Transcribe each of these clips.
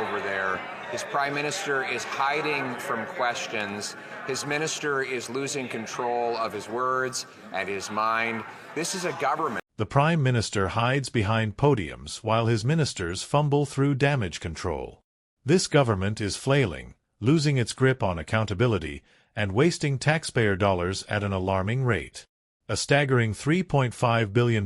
over there. His prime minister is hiding from questions. His minister is losing control of his words and his mind. This is a government. The prime minister hides behind podiums while his ministers fumble through damage control. This government is flailing, losing its grip on accountability, and wasting taxpayer dollars at an alarming rate. A staggering $3.5 billion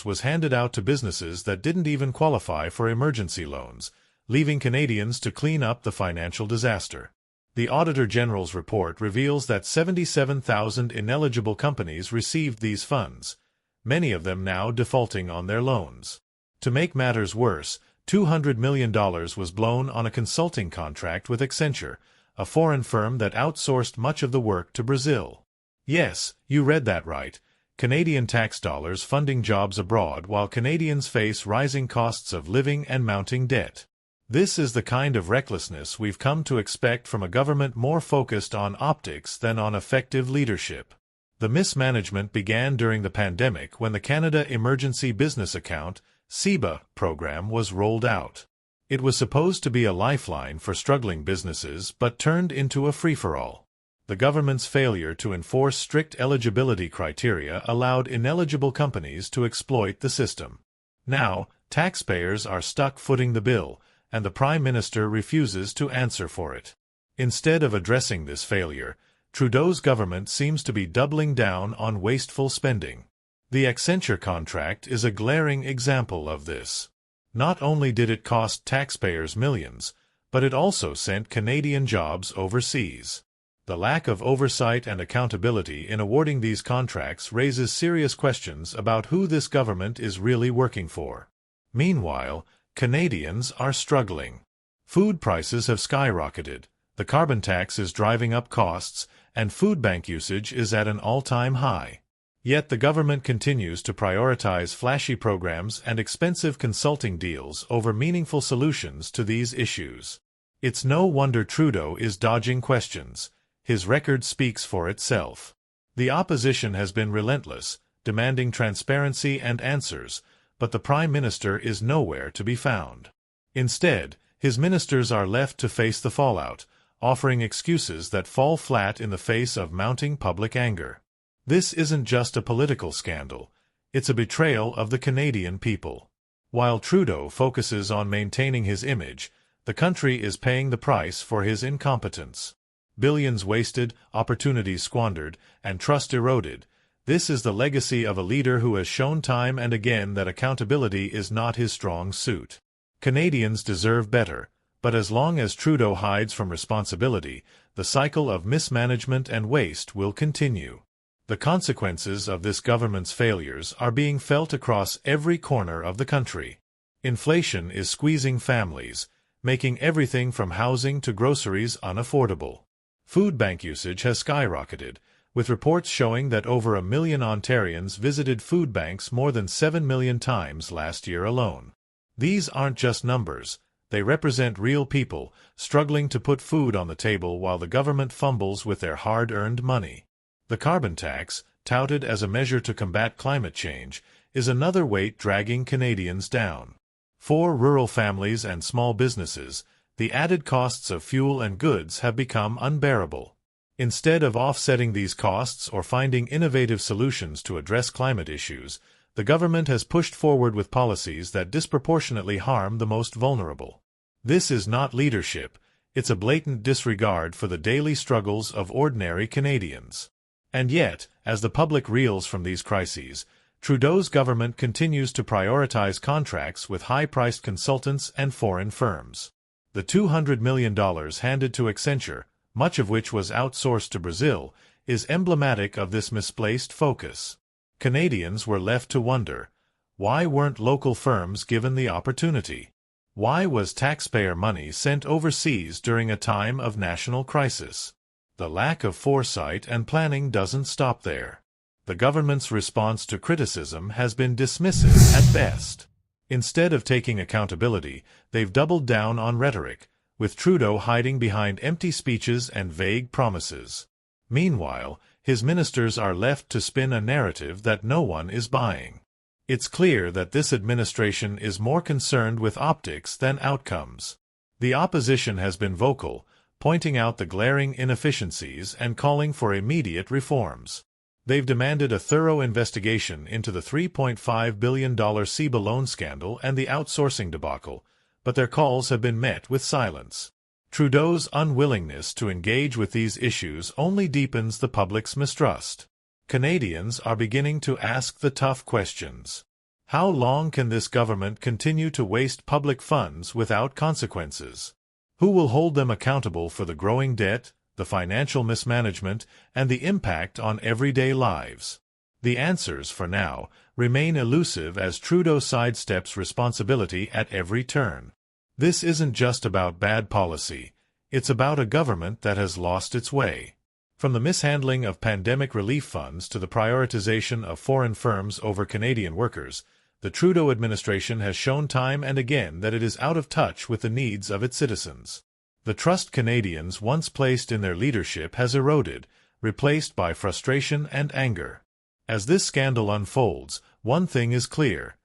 was handed out to businesses that didn't even qualify for emergency loans, leaving Canadians to clean up the financial disaster. The Auditor General's report reveals that 77,000 ineligible companies received these funds, many of them now defaulting on their loans. To make matters worse, $200 million was blown on a consulting contract with Accenture, a foreign firm that outsourced much of the work to Brazil. Yes, you read that right. Canadian tax dollars funding jobs abroad while Canadians face rising costs of living and mounting debt. This is the kind of recklessness we've come to expect from a government more focused on optics than on effective leadership. The mismanagement began during the pandemic when the Canada Emergency Business Account (CEBA) program was rolled out. It was supposed to be a lifeline for struggling businesses but turned into a free-for-all. The government's failure to enforce strict eligibility criteria allowed ineligible companies to exploit the system. Now, taxpayers are stuck footing the bill, and the Prime Minister refuses to answer for it. Instead of addressing this failure, Trudeau's government seems to be doubling down on wasteful spending. The Accenture contract is a glaring example of this. Not only did it cost taxpayers millions, but it also sent Canadian jobs overseas. The lack of oversight and accountability in awarding these contracts raises serious questions about who this government is really working for. Meanwhile, Canadians are struggling. Food prices have skyrocketed, the carbon tax is driving up costs, and food bank usage is at an all-time high. Yet the government continues to prioritize flashy programs and expensive consulting deals over meaningful solutions to these issues. It's no wonder Trudeau is dodging questions. His record speaks for itself. The opposition has been relentless, demanding transparency and answers, but the Prime Minister is nowhere to be found. Instead, his ministers are left to face the fallout, offering excuses that fall flat in the face of mounting public anger. This isn't just a political scandal, it's a betrayal of the Canadian people. While Trudeau focuses on maintaining his image, the country is paying the price for his incompetence. Billions wasted, opportunities squandered, and trust eroded. This is the legacy of a leader who has shown time and again that accountability is not his strong suit. Canadians deserve better, but as long as Trudeau hides from responsibility, the cycle of mismanagement and waste will continue. The consequences of this government's failures are being felt across every corner of the country. Inflation is squeezing families, making everything from housing to groceries unaffordable. Food bank usage has skyrocketed, with reports showing that over 1 million Ontarians visited food banks more than 7 million times last year alone. These aren't just numbers, they represent real people struggling to put food on the table while the government fumbles with their hard-earned money. The carbon tax, touted as a measure to combat climate change, is another weight dragging Canadians down. For rural families and small businesses, the added costs of fuel and goods have become unbearable. Instead of offsetting these costs or finding innovative solutions to address climate issues, the government has pushed forward with policies that disproportionately harm the most vulnerable. This is not leadership, it's a blatant disregard for the daily struggles of ordinary Canadians. And yet, as the public reels from these crises, Trudeau's government continues to prioritize contracts with high-priced consultants and foreign firms. The $200 million handed to Accenture, much of which was outsourced to Brazil, is emblematic of this misplaced focus. Canadians were left to wonder, why weren't local firms given the opportunity? Why was taxpayer money sent overseas during a time of national crisis? The lack of foresight and planning doesn't stop there. The government's response to criticism has been dismissive at best. Instead of taking accountability, they've doubled down on rhetoric, with Trudeau hiding behind empty speeches and vague promises. Meanwhile, his ministers are left to spin a narrative that no one is buying. It's clear that this administration is more concerned with optics than outcomes. The opposition has been vocal, pointing out the glaring inefficiencies and calling for immediate reforms. They've demanded a thorough investigation into the $3.5 billion CEBA loan scandal and the outsourcing debacle, but their calls have been met with silence. Trudeau's unwillingness to engage with these issues only deepens the public's mistrust. Canadians are beginning to ask the tough questions. How long can this government continue to waste public funds without consequences? Who will hold them accountable for the growing debt, the financial mismanagement, and the impact on everyday lives? The answers, for now, remain elusive as Trudeau sidesteps responsibility at every turn. This isn't just about bad policy. It's about a government that has lost its way. From the mishandling of pandemic relief funds to the prioritization of foreign firms over Canadian workers, the Trudeau administration has shown time and again that it is out of touch with the needs of its citizens. The trust Canadians once placed in their leadership has eroded, replaced by frustration and anger. As this scandal unfolds, one thing is clear.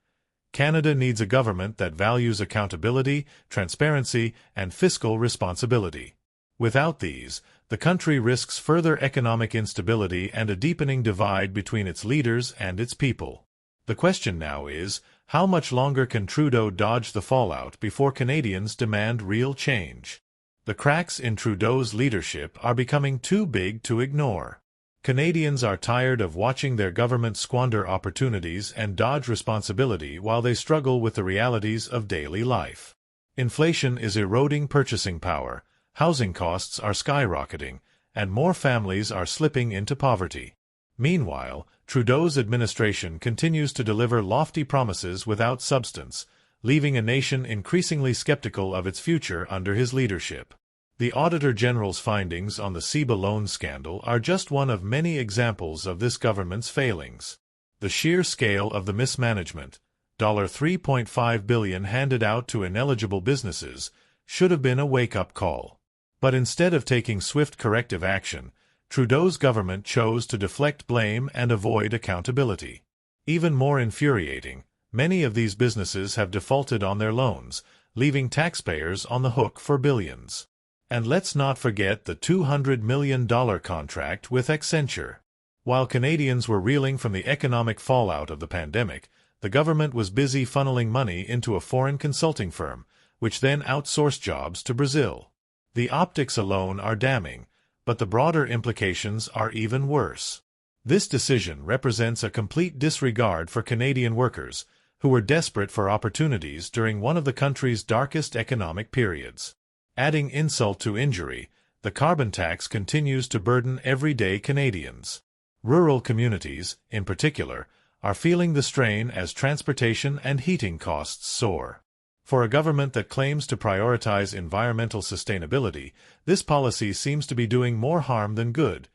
Canada needs a government that values accountability, transparency, and fiscal responsibility. Without these, the country risks further economic instability and a deepening divide between its leaders and its people. The question now is, how much longer can Trudeau dodge the fallout before Canadians demand real change? The cracks in Trudeau's leadership are becoming too big to ignore. Canadians are tired of watching their government squander opportunities and dodge responsibility while they struggle with the realities of daily life. Inflation is eroding purchasing power, housing costs are skyrocketing, and more families are slipping into poverty. Meanwhile, Trudeau's administration continues to deliver lofty promises without substance, leaving a nation increasingly skeptical of its future under his leadership. The Auditor General's findings on the CEBA loan scandal are just one of many examples of this government's failings. The sheer scale of the mismanagement, $3.5 billion handed out to ineligible businesses, should have been a wake-up call. But instead of taking swift corrective action, Trudeau's government chose to deflect blame and avoid accountability. Even more infuriating, many of these businesses have defaulted on their loans, leaving taxpayers on the hook for billions. And let's not forget the $200 million contract with Accenture. While Canadians were reeling from the economic fallout of the pandemic, the government was busy funneling money into a foreign consulting firm, which then outsourced jobs to Brazil. The optics alone are damning, but the broader implications are even worse. This decision represents a complete disregard for Canadian workers, who were desperate for opportunities during one of the country's darkest economic periods. Adding insult to injury, the carbon tax continues to burden everyday Canadians. Rural communities, in particular, are feeling the strain as transportation and heating costs soar. For a government that claims to prioritize environmental sustainability, this policy seems to be doing more harm than good,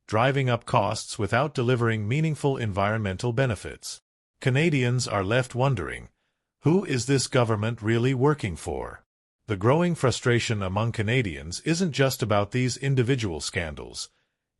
driving up costs without delivering meaningful environmental benefits. Canadians are left wondering, who is this government really working for? The growing frustration among Canadians isn't just about these individual scandals.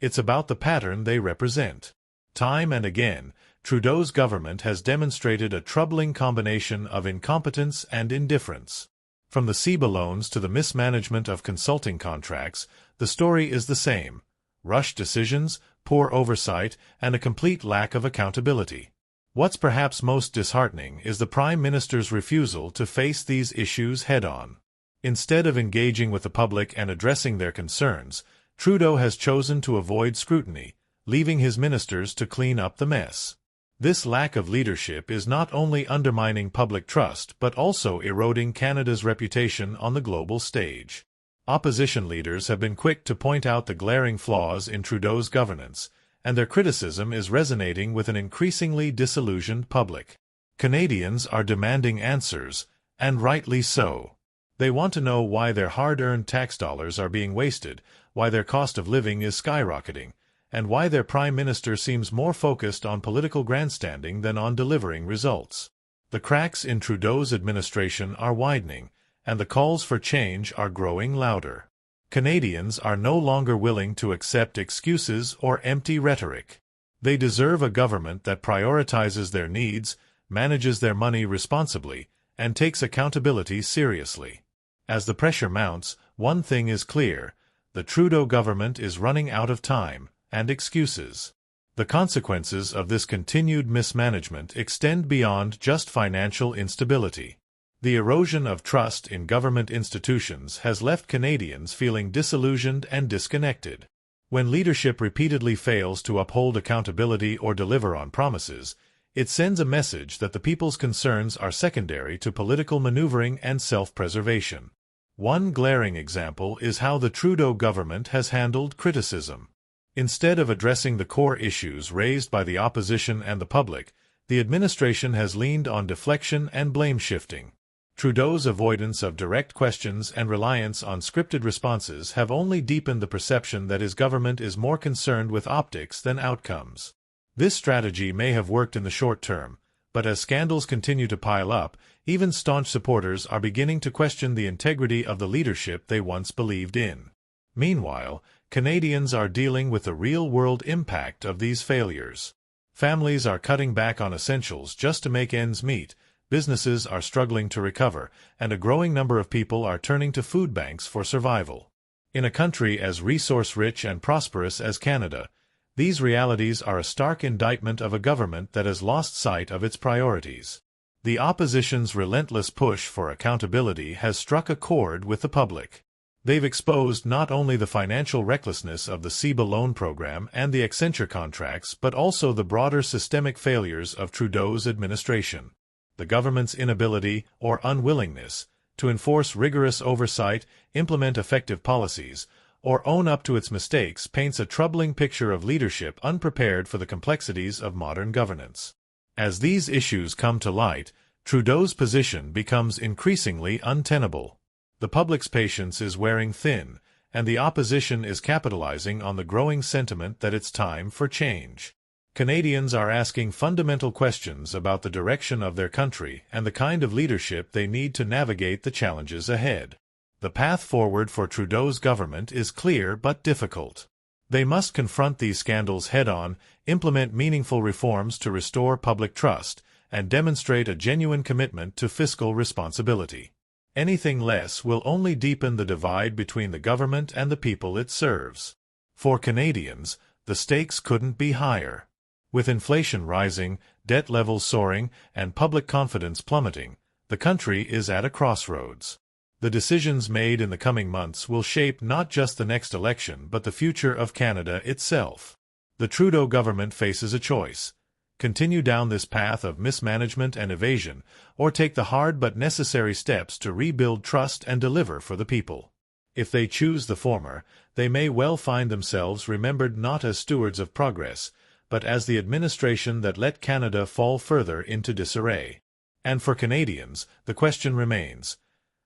It's about the pattern they represent. Time and again, Trudeau's government has demonstrated a troubling combination of incompetence and indifference. From the CEBA loans to the mismanagement of consulting contracts, the story is the same: rushed decisions, poor oversight, and a complete lack of accountability. What's perhaps most disheartening is the Prime Minister's refusal to face these issues head-on. Instead of engaging with the public and addressing their concerns, Trudeau has chosen to avoid scrutiny, leaving his ministers to clean up the mess. This lack of leadership is not only undermining public trust but also eroding Canada's reputation on the global stage. Opposition leaders have been quick to point out the glaring flaws in Trudeau's governance, and their criticism is resonating with an increasingly disillusioned public. Canadians are demanding answers, and rightly so. They want to know why their hard-earned tax dollars are being wasted, why their cost of living is skyrocketing, and why their Prime Minister seems more focused on political grandstanding than on delivering results. The cracks in Trudeau's administration are widening, and the calls for change are growing louder. Canadians are no longer willing to accept excuses or empty rhetoric. They deserve a government that prioritizes their needs, manages their money responsibly, and takes accountability seriously. As the pressure mounts, one thing is clear: the Trudeau government is running out of time and excuses. The consequences of this continued mismanagement extend beyond just financial instability. The erosion of trust in government institutions has left Canadians feeling disillusioned and disconnected. When leadership repeatedly fails to uphold accountability or deliver on promises, it sends a message that the people's concerns are secondary to political maneuvering and self-preservation. One glaring example is how the Trudeau government has handled criticism. Instead of addressing the core issues raised by the opposition and the public, the administration has leaned on deflection and blame-shifting. Trudeau's avoidance of direct questions and reliance on scripted responses have only deepened the perception that his government is more concerned with optics than outcomes. This strategy may have worked in the short term, but as scandals continue to pile up, even staunch supporters are beginning to question the integrity of the leadership they once believed in. Meanwhile, Canadians are dealing with the real-world impact of these failures. Families are cutting back on essentials just to make ends meet, businesses are struggling to recover, and a growing number of people are turning to food banks for survival. In a country as resource-rich and prosperous as Canada, these realities are a stark indictment of a government that has lost sight of its priorities. The opposition's relentless push for accountability has struck a chord with the public. They've exposed not only the financial recklessness of the CEBA loan program and the Accenture contracts, but also the broader systemic failures of Trudeau's administration. The government's inability, or unwillingness, to enforce rigorous oversight, implement effective policies, or own up to its mistakes paints a troubling picture of leadership unprepared for the complexities of modern governance. As these issues come to light, Trudeau's position becomes increasingly untenable. The public's patience is wearing thin, and the opposition is capitalizing on the growing sentiment that it's time for change. Canadians are asking fundamental questions about the direction of their country and the kind of leadership they need to navigate the challenges ahead. The path forward for Trudeau's government is clear but difficult. They must confront these scandals head-on, implement meaningful reforms to restore public trust, and demonstrate a genuine commitment to fiscal responsibility. Anything less will only deepen the divide between the government and the people it serves. For Canadians, the stakes couldn't be higher. With inflation rising, debt levels soaring, and public confidence plummeting, the country is at a crossroads. The decisions made in the coming months will shape not just the next election but the future of Canada itself. The Trudeau government faces a choice: continue down this path of mismanagement and evasion, or take the hard but necessary steps to rebuild trust and deliver for the people. If they choose the former, they may well find themselves remembered not as stewards of progress, but as the administration that let Canada fall further into disarray. And for Canadians, the question remains: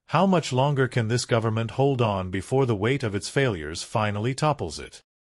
how much longer can this government hold on before the weight of its failures finally topples it?